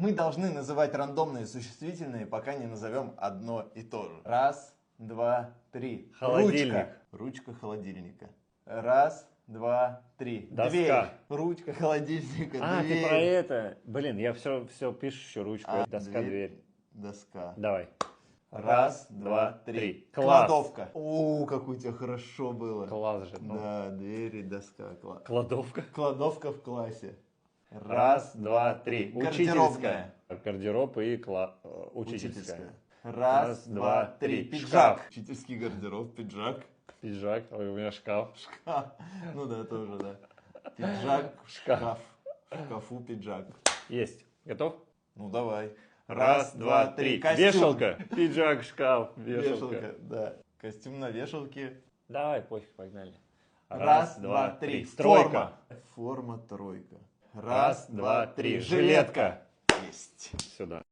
Мы должны называть рандомные существительные, пока не назовем одно и то же. Раз, два, три. Холодильник. Ручка холодильника. Раз, два, три. Доска. Дверь. Ручка холодильника. А, дверь. ты про это. Блин, я все пишу еще ручку. Доска, дверь. Доска. Давай. Раз, два, три. Класс. Кладовка. О, как у тебя хорошо было. Класс же. Ну. Да, двери, доска. Кладовка. Кладовка в классе. Раз, два, три. Гардеробная. Гардероб и учительская. Раз, два, три. Пиджак. Учительский гардероб, пиджак. Пиджак. Ой, у меня шкаф. Ну да, тоже, да. Пиджак, шкаф. В шкафу пиджак. Есть. Готов? Ну давай. Раз, два, три. Костюм. Вешалка. Пиджак, шкаф. Вешалка. Да. Костюм на вешалке. Давай, пофиг, погнали. Раз, два, три. Стройка. Форма тройка. Раз, два, три. Жилетка. Есть. Сюда.